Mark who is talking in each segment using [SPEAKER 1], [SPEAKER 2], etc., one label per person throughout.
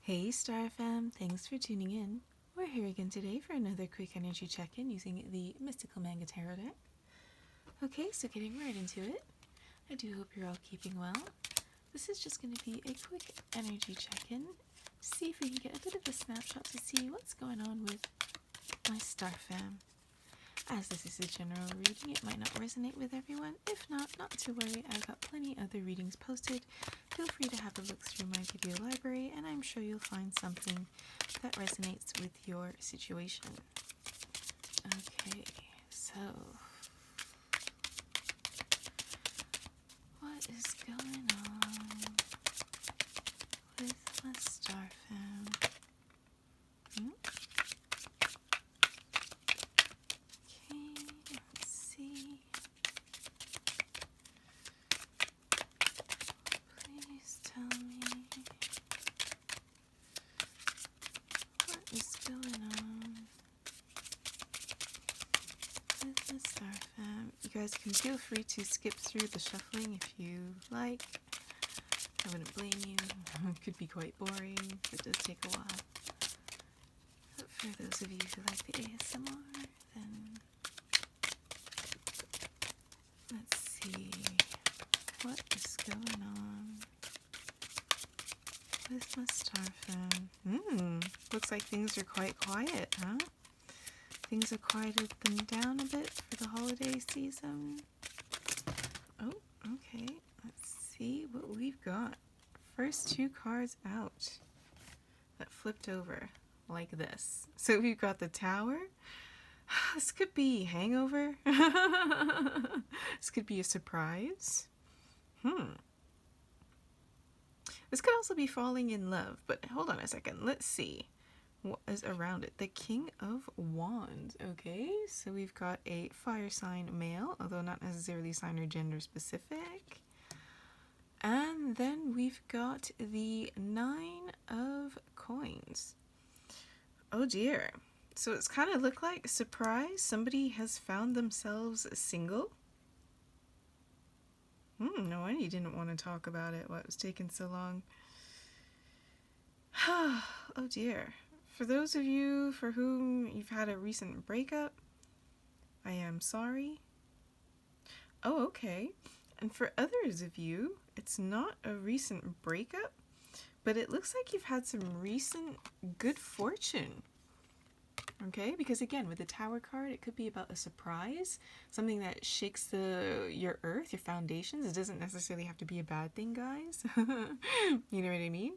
[SPEAKER 1] Hey Star Fam, thanks for tuning in. We're here again today for another quick energy check-in using the Mystical Manga Tarot deck. Okay, so getting right into it. I do hope you're all keeping well. This is just going to be a quick energy check-in to see if we can get a bit of a snapshot to see what's going on with my Star Fam. As this is a general reading, it might not resonate with everyone. If not to worry, I've got plenty other readings posted. Feel free to have a look through my video library, and I'm sure you'll find something that resonates with your situation. Okay, so what is going on with my Star Fam? Okay, let's see. Please tell me what is going on with the Star Fam. You guys can feel free to skip through the shuffling if you like. I wouldn't blame you. It could be quite boring. It does take a while. But for those of you who like the ASMR, then let's see what is going on with my Star Fam. Looks like things are quite quiet, huh? Things have quieted them down a bit for the holiday season. Oh, okay. Let's see what we've got. First two cards out that flipped over like this. So we've got the Tower. This could be Hangover. This could be a surprise. This could also be falling in love, but hold on a second. Let's see what is around it. The King of Wands. Okay, so we've got a fire sign male, although not necessarily sign or gender specific. And then we've got the Nine of Coins. Oh dear. So it's kind of look like, surprise, somebody has found themselves single. No wonder you didn't want to talk about it. What was taking so long? Oh dear. For those of you for whom you've had a recent breakup, I am sorry. Oh, okay. And for others of you, it's not a recent breakup, but it looks like you've had some recent good fortune. Okay, because again, with the Tower card, it could be about a surprise, something that shakes your earth, your foundations. It doesn't necessarily have to be a bad thing, guys. You know what I mean?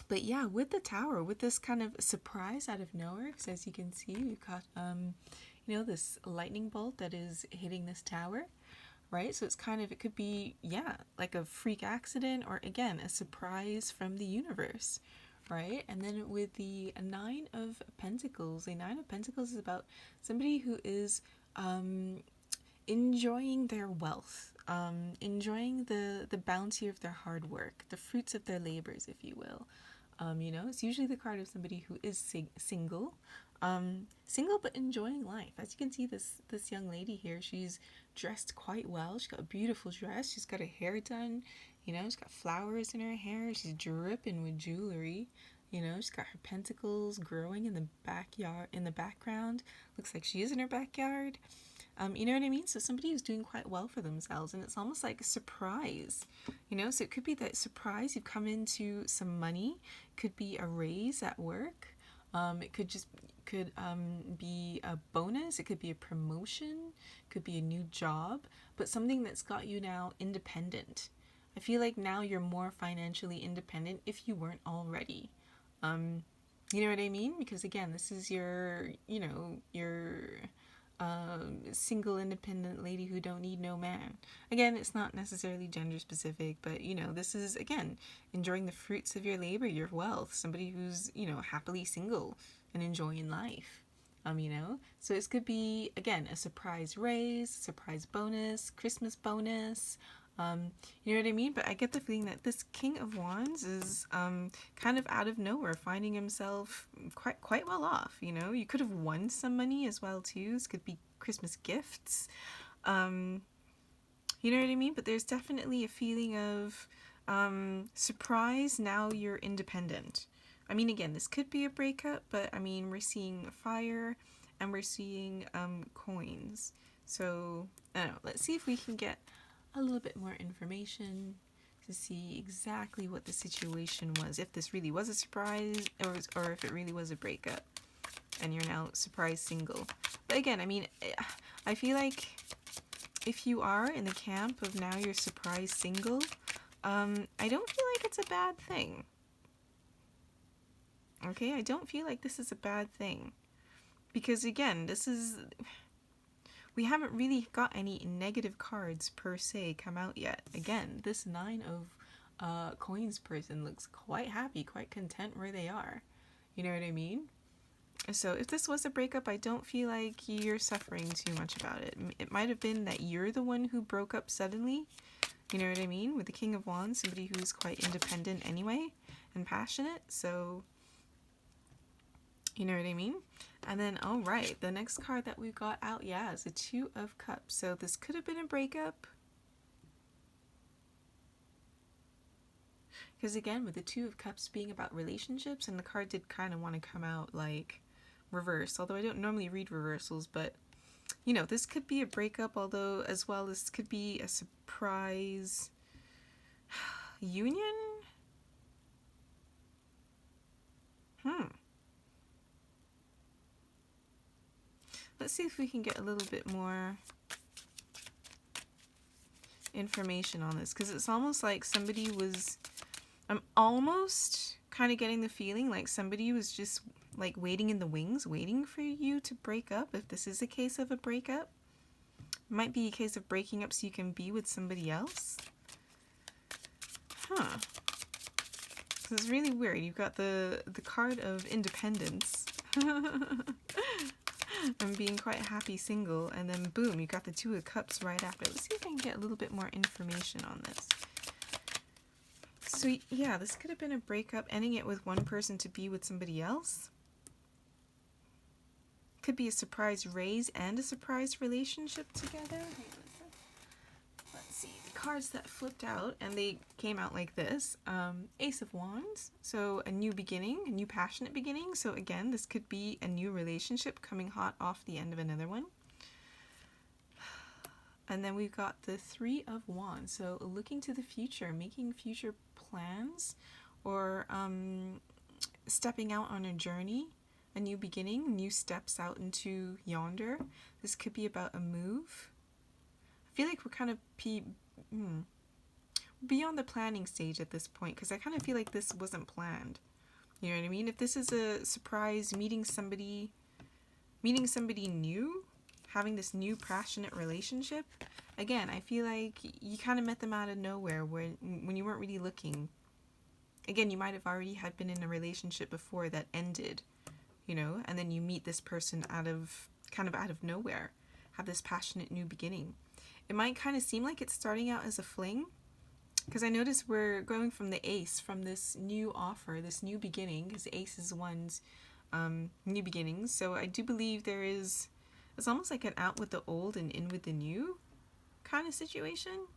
[SPEAKER 1] But yeah, with the Tower, with this kind of surprise out of nowhere, because as you can see, we've got, this lightning bolt that is hitting this Tower, right? So it's kind of, it could be, like a freak accident, or again, a surprise from the universe, right? And then with the Nine of Pentacles, the Nine of Pentacles is about somebody who is enjoying their wealth, enjoying the bounty of their hard work, the fruits of their labors, if you will. It's usually the card of somebody who is single, single but enjoying life. As you can see, this young lady here, she's dressed quite well. She's got a beautiful dress. She's got her hair done. She's got flowers in her hair. She's dripping with jewelry. She's got her pentacles growing in the backyard, in the background. Looks like she is in her backyard. You know what I mean? So somebody who's doing quite well for themselves, and it's almost like a surprise, so it could be that surprise, you've come into some money, could be a raise at work, it could be a bonus, it could be a promotion, could be a new job, but something that's got you now independent. I feel like now you're more financially independent if you weren't already. You know what I mean? Because again, this is your single independent lady who don't need no man. Again, it's not necessarily gender specific, but this is again enjoying the fruits of your labor, your wealth, somebody who's happily single and enjoying life. So this could be again a surprise raise, surprise bonus, Christmas bonus. You know what I mean? But I get the feeling that this King of Wands is kind of out of nowhere finding himself quite well off. You could have won some money as well too. This could be Christmas gifts. You know what I mean? But there's definitely a feeling of Surprise, now you're independent. I mean, again, this could be a breakup, but I mean, we're seeing fire and we're seeing coins. So, I don't know, let's see if we can get a little bit more information to see exactly what the situation was. If this really was a surprise or if it really was a breakup and you're now surprise single. But again, I mean, I feel like if you are in the camp of now you're surprise single, I don't feel like it's a bad thing. Okay, I don't feel like this is a bad thing. Because again, we haven't really got any negative cards per se come out yet. Again, this 9 of coins person looks quite happy, quite content where they are. You know what I mean? So if this was a breakup, I don't feel like you're suffering too much about it. It might have been that you're the one who broke up suddenly. You know what I mean? With the King of Wands, somebody who's quite independent anyway and passionate. So, you know what I mean? And then, all right, the next card that we got out, yeah, is the Two of Cups. So this could have been a breakup. Because again, with the Two of Cups being about relationships, and the card did kind of want to come out like reverse, although I don't normally read reversals, but you know, this could be a breakup, although as well as could be a surprise union. Let's see if we can get a little bit more information on this, because it's almost like somebody was, I'm almost kind of getting the feeling like somebody was just like waiting in the wings, waiting for you to break up. If this is a case of a breakup, it might be a case of breaking up so you can be with somebody else. So it's really weird. You've got the card of independence and being quite happy single, and then boom, you got the Two of Cups right after. Let's see if I can get a little bit more information on this. So yeah, this could have been a breakup, ending it with one person to be with somebody else. Could be a surprise raise and a surprise relationship together. Let's see, the cards that flipped out, and they came out like this. Ace of Wands, so a new beginning, a new passionate beginning. So again, this could be a new relationship coming hot off the end of another one. And then we've got the Three of Wands, so looking to the future, making future plans, or stepping out on a journey, a new beginning, new steps out into yonder. This could be about a move. I feel like we're kind of beyond the planning stage at this point, because I kind of feel like this wasn't planned. You know what I mean? If this is a surprise, meeting somebody new, having this new passionate relationship, again, I feel like you kind of met them out of nowhere when you weren't really looking. Again, you might have already had been in a relationship before that ended, you know, and then you meet this person out of nowhere, have this passionate new beginning. It might kind of seem like it's starting out as a fling, because I notice we're going from the Ace, from this new offer, this new beginning, because Ace is one's new beginnings. So I do believe it's almost like an out with the old and in with the new kind of situation.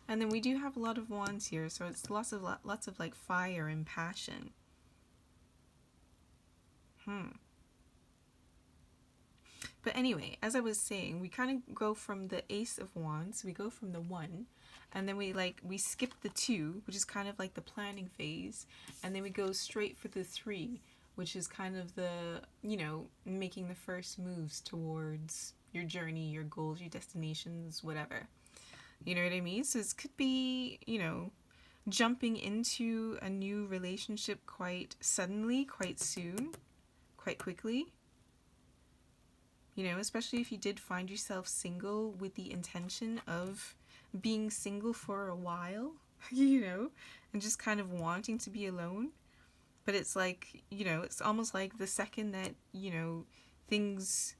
[SPEAKER 1] And then we do have a lot of wands here, so it's lots of like fire and passion. But anyway, as I was saying, we kind of go from the Ace of Wands, we go from the 1, and then we skip the 2, which is kind of like the planning phase, and then we go straight for the 3, which is kind of the, you know, making the first moves towards your journey, your goals, your destinations, whatever. You know what I mean? So this could be, you know, jumping into a new relationship quite suddenly, quite soon, quite quickly. You know, especially if you did find yourself single with the intention of being single for a while, you know, and just kind of wanting to be alone. But it's like, you know, it's almost like the second that, you know, things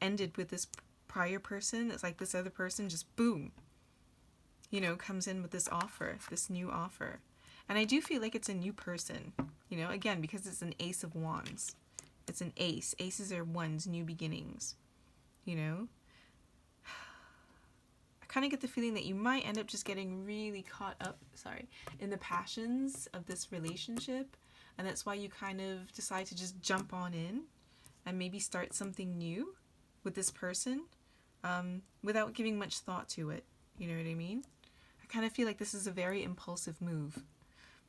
[SPEAKER 1] ended with this prior person, it's like this other person just boom, you know, comes in with this offer, this new offer. And I do feel like it's a new person, you know, again, because it's an Ace of Wands. It's an ace. Aces are ones, new beginnings, you know. I kind of get the feeling that you might end up just getting really caught up, in the passions of this relationship. And that's why you kind of decide to just jump on in and maybe start something new with this person, without giving much thought to it. You know what I mean? I kind of feel like this is a very impulsive move.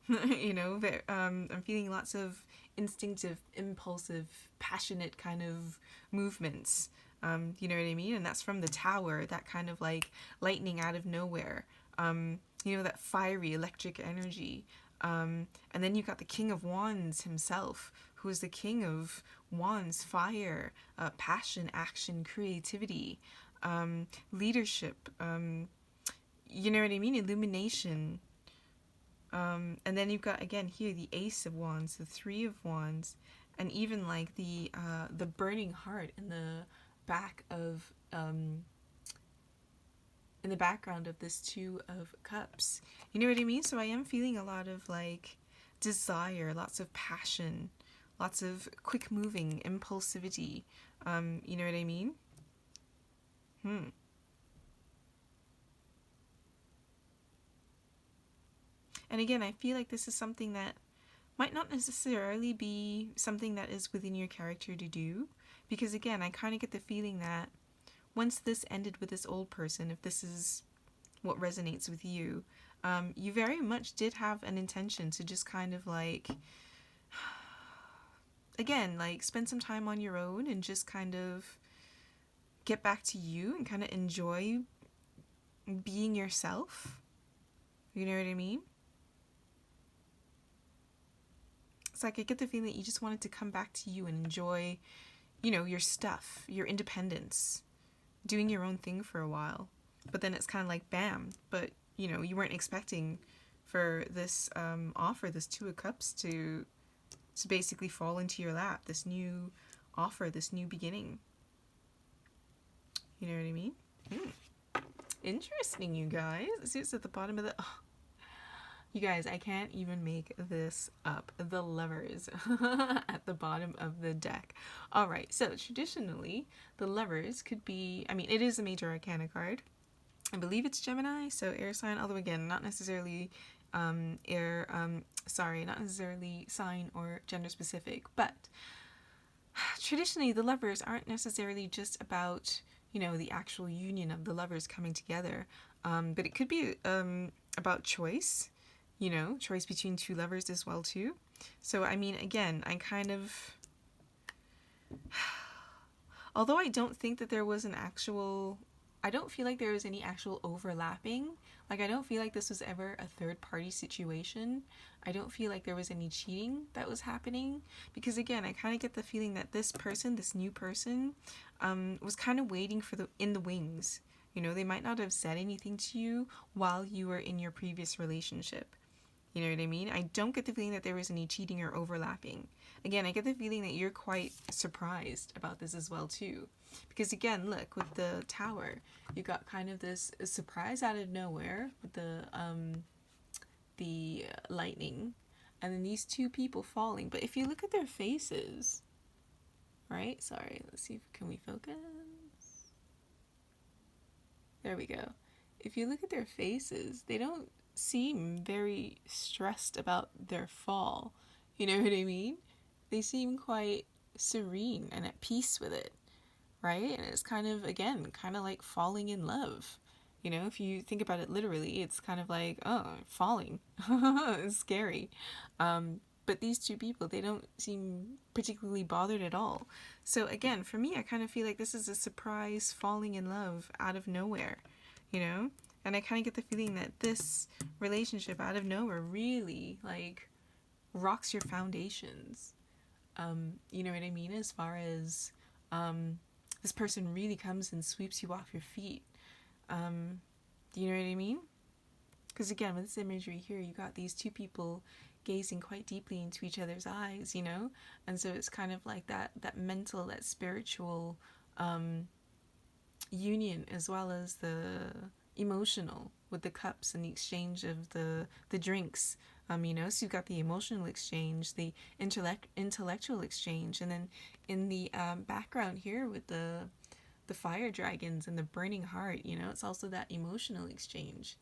[SPEAKER 1] I'm feeling lots of instinctive, impulsive, passionate kind of movements. You know what I mean? And that's from the Tower, that kind of like lightning out of nowhere. That fiery electric energy. And then you got the King of Wands himself, who is the King of Wands, fire, passion, action, creativity, leadership, you know what I mean? Illumination. And then you've got, again, here, the Ace of Wands, the Three of Wands, and even like the burning heart in the back of, in the background of this Two of Cups. You know what I mean? So I am feeling a lot of like desire, lots of passion, lots of quick moving impulsivity. You know what I mean? And again, I feel like this is something that might not necessarily be something that is within your character to do. Because again, I kind of get the feeling that once this ended with this old person, if this is what resonates with you, you very much did have an intention to just kind of like, again, like spend some time on your own and just kind of get back to you and kind of enjoy being yourself. You know what I mean? It's like I get the feeling that you just wanted to come back to you and enjoy, your stuff, your independence, doing your own thing for a while. But then it's kind of like, bam. But, you weren't expecting for this offer, this Two of Cups, to basically fall into your lap. This new offer, this new beginning. You know what I mean? Interesting, you guys. See, it's at the bottom of the... Oh. You guys, I can't even make this up. The Lovers at the bottom of the deck. All right, so traditionally, the Lovers could be... I mean, it is a major arcana card. I believe it's Gemini, so air sign, although again, not necessarily not necessarily sign or gender specific, but traditionally the Lovers aren't necessarily just about, the actual union of the lovers coming together, but it could be about choice, choice between two lovers as well too. So I mean, again, I kind of, although I don't think that there was I don't feel like there was any actual overlapping. Like, I don't feel like this was ever a third-party situation. I don't feel like there was any cheating that was happening. Because, again, I kind of get the feeling that this person, this new person, was kind of waiting in the wings. They might not have said anything to you while you were in your previous relationship. You know what I mean? I don't get the feeling that there was any cheating or overlapping. Again, I get the feeling that you're quite surprised about this as well, too. Because again, look, with the Tower, you got kind of this surprise out of nowhere with the lightning, and then these two people falling. But if you look at their faces, right? Sorry, let's see, can we focus? There we go. If you look at their faces, they don't seem very stressed about their fall. You know what I mean? They seem quite serene and at peace with it. Right? And it's kind of, again, kind of like falling in love. If you think about it literally, it's kind of like, oh, falling. It's scary. But these two people, they don't seem particularly bothered at all. So again, for me, I kind of feel like this is a surprise falling in love out of nowhere, And I kind of get the feeling that this relationship out of nowhere really, like, rocks your foundations. You know what I mean? As far as... this person really comes and sweeps you off your feet. Do you know what I mean? Because again, with this imagery here, you got these two people gazing quite deeply into each other's eyes, And so it's kind of like that mental, that spiritual union, as well as the emotional with the cups and the exchange of the drinks. So you've got the emotional exchange, the intellectual exchange, and then in the background here with the the fire dragons and the burning heart, you know, it's also that emotional exchange,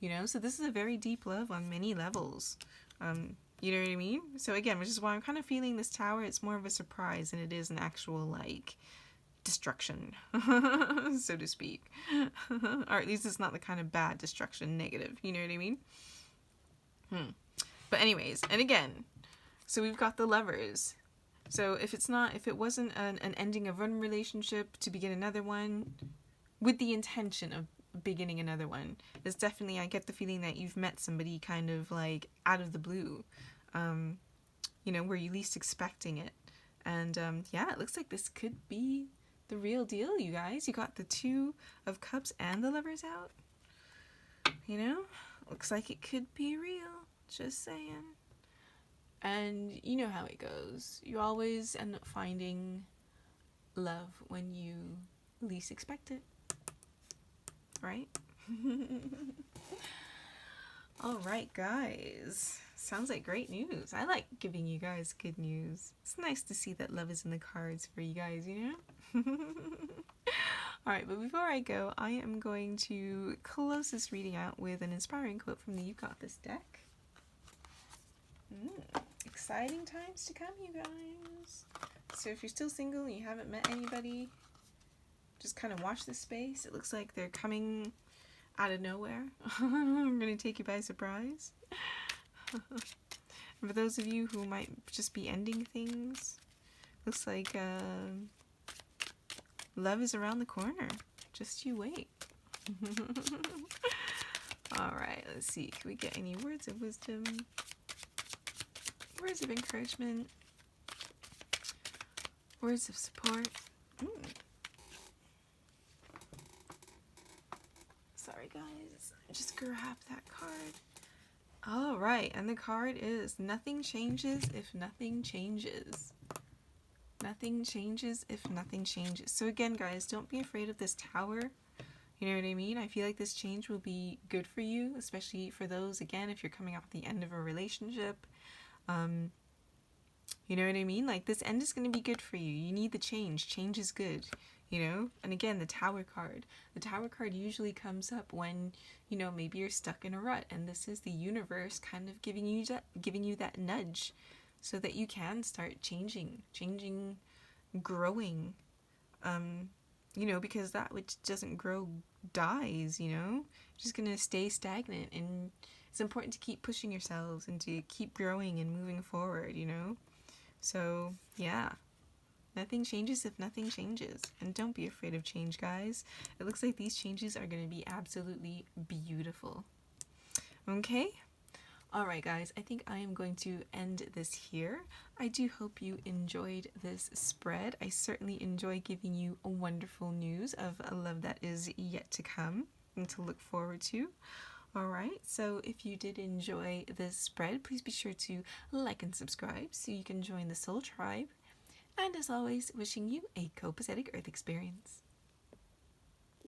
[SPEAKER 1] you know, so this is a very deep love on many levels. You know what I mean? So again, which is why I'm kind of feeling this tower, it's more of a surprise than it is an actual, like, destruction, so to speak. Or at least it's not the kind of bad destruction, negative, you know what I mean? But anyways, and again, so we've got the lovers. So if it wasn't an ending of one relationship to begin another one with the intention of beginning another one, it's definitely, I get the feeling that you've met somebody kind of like out of the blue, you know, where you least expecting it. And yeah, it looks like this could be the real deal, you guys. You got the Two of Cups and the Lovers out. You know, looks like it could be real. Just saying. And you know how it goes. You always end up finding love when you least expect it. Right? Alright, guys. Sounds like great news. I like giving you guys good news. It's nice to see that love is in the cards for you guys, you know? Alright, but before I go, I am going to close this reading out with an inspiring quote from the You Got This deck. Exciting times to come, you guys. So if you're still single and you haven't met anybody, just kind of watch this space. It looks like they're coming out of nowhere. I'm going to take you by surprise. And for those of you who might just be ending things, looks like love is around the corner. Just you wait. Alright, let's see. Can we get any words of wisdom? Words of encouragement? Words of support? Sorry guys, just grab that card. Alright, and the card is nothing changes if nothing changes. Nothing changes if nothing changes. So again guys, don't be afraid of this tower. You know what I mean? I feel like this change will be good for you, especially for those, again, if you're coming up at the end of a relationship. You know what I mean? Like, this end is going to be good for you. You need the change. Change is good, you know? And again, the Tower card. The Tower card usually comes up when, you know, maybe you're stuck in a rut, and this is the universe kind of giving you that nudge so that you can start changing, growing. You know, because that which doesn't grow dies, you know? Just going to stay stagnant, and it's important to keep pushing yourselves and to keep growing and moving forward, you know? So, yeah. Nothing changes if nothing changes. And don't be afraid of change, guys. It looks like these changes are going to be absolutely beautiful. Okay? Alright, guys. I think I am going to end this here. I do hope you enjoyed this spread. I certainly enjoy giving you wonderful news of a love that is yet to come and to look forward to. Alright, so if you did enjoy this spread, please be sure to like and subscribe so you can join the Soul Tribe. And as always, wishing you a copacetic Earth experience.